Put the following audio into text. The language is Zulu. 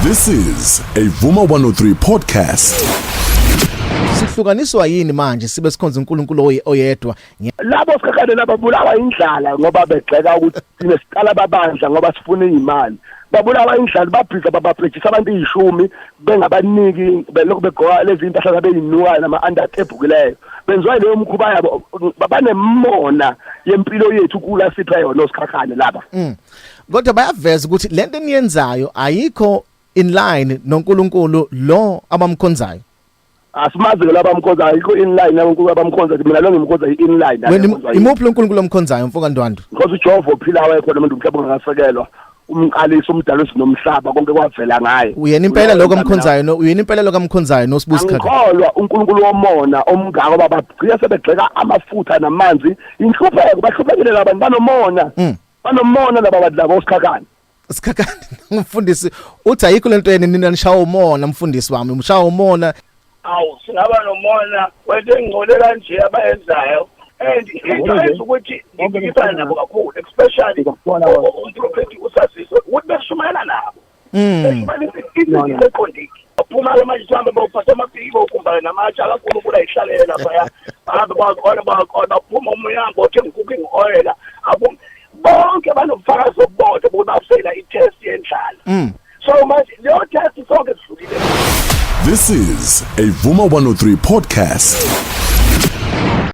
This is a Vuma 103 podcast. Sihlukaniswa yini manje sibe sikhonza uNkulunkulu oyedwa? Labo Sikhakhane lababulawa indlala ngoba begxeka ukuthi sine siqala babandla ngoba sifuna izimali. Babulawa indlala babhiza babaphrejisa abantu 10 bengabaniki belokhu begoqa lezi impahla zabeyinuka nama undertabukileyo. Benziwa leyo mkhuba yabo banemona yempilo yethu kula sipha yona Sikhakhane laba. Kodwa bayaveza ukuthi lento eniyenzayo ayikho in line noNkulunkulu lo abamkhonzayo. Asimazi labamkhonza ayikho in line nankulu abamkhonza mina lo ngimkhonza in line. Imuphi uNkulunkulu omkhonzayo mfoka Ndwandwe? Because uJehova uphila wayekhona umuntu umhlaba ungasekelwa. Umqalisi umdalo sinomhlaba konke kwavela ngaye. Uyena impela lokho omkhonzayo uyena impela lokho amkhonzayo noSibusi Sikhakhane. Angikholwa uNkulunkulu womona omngako babagcina sebegxeka amafutha namanzi inhlupheko bahluphekile labantu banomona. Banomona laba bantu labo Sikhakhane. Sikhakhane umfundisi uthi ayikho lento yeni nina nishaya umona mfundisi wami umshaya umona. Awu singaba nomona wethu engcole kanje abayenzayo and into ukuthi ngibikisana nabo kakhulu especially umprofeti uSaziso ukuthi beshumayela nabo beshumayela iqondiki uphuma manje sihambe bophatha amapiko ukumbala namatsha kakhulu ayihlalele lapha bahambe baphuma umyambo othenga cooking oil bonke banobufakazi obodwa bobasela itest yendlala so manje leyo test sonke sidlulile. This is a Vuma 103 podcast.